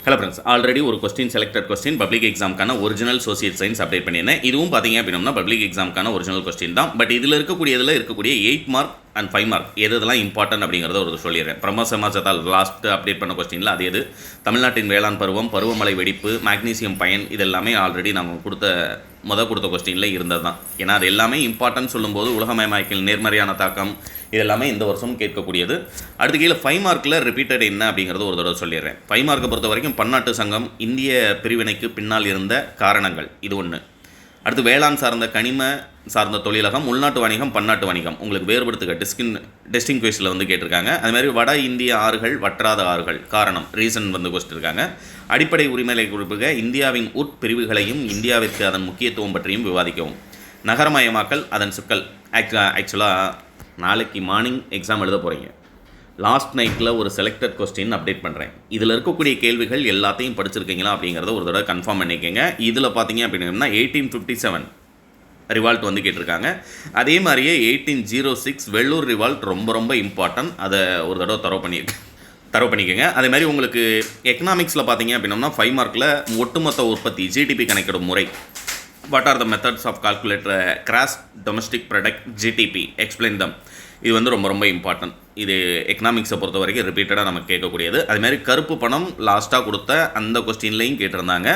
Hello friends, already ஒரு selected question public எக்ஸாமுக்கான original social science update பண்ணியிருந்தேன். இதுவும் பார்த்தீங்க அப்படின்னா பப்ளிக் எக்ஸாமுக்கான ஒரிஜினல் கொஸ்டின் தான். பட் இதில் இருக்கக்கூடிய 8 மார்க் அண்ட் 5 மார்க் எதெல்லாம் இம்பார்ட்டன்ட் அப்படிங்கிறத ஒரு சொல்லிடுறேன். பிரம்ம சமாஜத்தால் லாஸ்ட் அப்டேட் பண்ண கொஸ்டினில் அது எது, தமிழ்நாட்டின் வேளாண் பருவம், பருவமழை வெடிப்பு, மேக்னீசியம் பயன், இதெல்லாமே ஆல்ரெடி நம்ம கொடுத்த கொஸ்டினில் இருந்தது தான். ஏன்னா அது எல்லாமே இம்பார்ட்டன்ட் சொல்லும்போது உலகமயமாக்கல் நேர்மறையான தாக்கம் இதெல்லாமே இந்த வருஷம் கேட்கக்கூடியது. அடுத்து கீழே 5 மார்க்கில் ரிப்பீட்டட் என்ன அப்படிங்கிறது ஒரு தடவை சொல்லிடுறேன். 5 மார்க்கை பொறுத்த வரைக்கும் பன்னாட்டு சங்கம், இந்திய பிரிவினைக்கு பின்னால் இருந்த காரணங்கள், இது ஒன்று. அடுத்து வேளாண் சார்ந்த, கனிம சார்ந்த தொழிலகம், உள்நாட்டு வணிகம், பன்னாட்டு வணிகம், உங்களுக்கு வேறுபடுத்துக டெஸ்டிங் குவெஸ்டில் கேட்டிருக்காங்க. அதுமாதிரி வட இந்திய ஆறுகள், வற்றாத ஆறுகள், காரணம் ரீசன் கொஸ்டிருக்காங்க. அடிப்படை உரிமைகளை குறிப்பிட இந்தியாவின் உட்பிரிவுகளையும் இந்தியாவிற்கு அதன் முக்கியத்துவம் பற்றியும் விவாதிக்கவும். நகரமயமாக்கல், அதன் சிக்கல். ஆக்சுவலாக நாளைக்கு மார்னிங் எக்ஸாம் எழுத போகிறீங்க. லாஸ்ட் நைட்டில் ஒரு செலக்டட் கொஸ்டின் அப்டேட் பண்ணுறேன். இதில் இருக்கக்கூடிய கேள்விகள் எல்லாத்தையும் படிச்சிருக்கீங்களா அப்படிங்கிறத ஒரு தடவை கன்ஃபார்ம் பண்ணிக்கோங்க. இதில் பார்த்தீங்க அப்படின்னா 1857 ரிவால்ட் கேட்டிருக்காங்க. அதே மாதிரியே 1806 வெள்ளூர் ரிவால்ட் ரொம்ப ரொம்ப இம்பார்ட்டன்ட். அதை ஒரு தடவை தரவு பண்ணிக்கோங்க. அதே மாதிரி உங்களுக்கு எக்கனாமிக்ஸில் பார்த்தீங்க அப்படின்னா 5 மார்க்கில் ஒட்டுமொத்த உற்பத்தி ஜிடிபி கணக்கிடும் முறை, what are the methods of calculator gross domestic product GDP, explain them. இது ரொம்ப ரொம்ப இம்பார்ட்டன்ட். இது எக்கனாமிக்ஸை பொறுத்த வரைக்கும் ரிப்பீட்டடாக நமக்கு கேட்கக்கூடியது. அதுமாதிரி கருப்பு பணம் லாஸ்ட்டாக கொடுத்த அந்த கொஸ்டின்லையும் கேட்டிருந்தாங்க.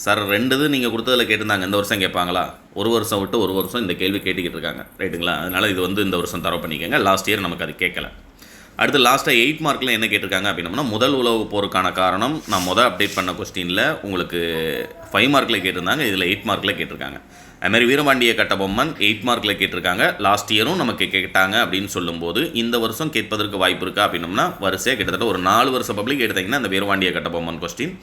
சார் 2 நீங்கள் கொடுத்ததில் கேட்டிருந்தாங்க, இந்த வருஷம் கேட்பாங்களா? ஒரு வருஷம் விட்டு ஒரு வருஷம் இந்த கேள்வி கேட்டுக்கிட்டு இருக்காங்க, ரைட்டுங்களா? அதனால் இது இந்த வருஷம் தரவு பண்ணிக்கோங்க. லாஸ்ட் இயர் நமக்கு அது கேட்கல. அடுத்து லாஸ்ட்டாக 8 மார்க்கில் என்ன கேட்டிருக்காங்க அப்படின்னா, முதல் உலக போருக்கான காரணம். நான் அப்டேட் பண்ண கொஸ்டினில் உங்களுக்கு 5 மார்க்கில் கேட்டிருந்தாங்க, இதில் 8 மார்க்கில் கேட்டிருக்காங்க. அதுமாதிரி வீரபாண்டிய கட்டபொம்மன் 8 மார்க்கில் கேட்டிருக்காங்க. லாஸ்ட் இயரும் நமக்கு கேட்டாங்க அப்படின்னு சொல்லும்போது இந்த வருஷம் கேட்பதற்கு வாய்ப்பு இருக்கா அப்படின்னம்னா, வரிசையாக கிட்டத்தட்ட ஒரு 4 வருஷம் பப்ளிக் எடுத்திங்கன்னா அந்த வீரபாண்டிய கட்டபொம்மன் கொஸ்டின்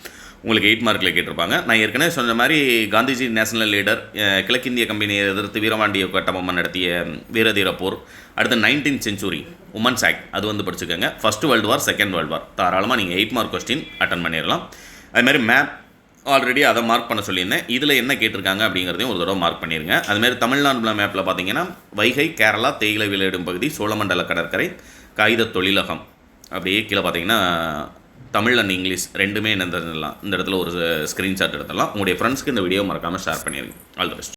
உங்களுக்கு 8 மார்க்கில் கேட்டிருப்பாங்க. நான் ஏற்கனவே சொன்ன மாதிரி காந்திஜி நேஷனல் லீடர், கிழக்கிந்திய கம்பெனியை எதிர்த்து வீரபாண்டிய கட்டபொம்மன் நடத்திய வீரதீர போர், அடுத்து 19th செஞ்சுரி உமன்ஸ் ஆக்ட், அது படிச்சுக்கோங்க. First world war, second world war, தாராளமாக நீங்கள் 8 மார்க் கொஸ்டின் அட்டன் பண்ணிடலாம். அதுமாதிரி மேப் ஆல்ரெடி அதை மார்க் பண்ண சொல்லியிருந்தேன். இதில் என்ன கேட்டிருக்காங்க அப்படிங்கிறதையும் ஒரு தடவை மார்க் பண்ணிடுங்க. அதுமாதிரி தமிழ்நாடு மேப்பில் பார்த்தீங்கன்னா வைகை, கேரளா, தேயிலை விளையிடும் பகுதி, சோழமண்டல கடற்கரை, காகித தொழிலகம், அப்படியே கீழே பார்த்தீங்கன்னா தமிழ் அண்ட் இங்கிலீஷ் ரெண்டுமே என்ன தெரிஞ்சிடலாம். இந்த இடத்துல ஒரு ஸ்க்ரீன்ஷாட் எடுத்துடலாம். உங்களுடைய ஃப்ரெண்ட்ஸ்க்கு இந்த வீடியோ மறக்காமல் ஷேர் பண்ணிடுங்க. All the best.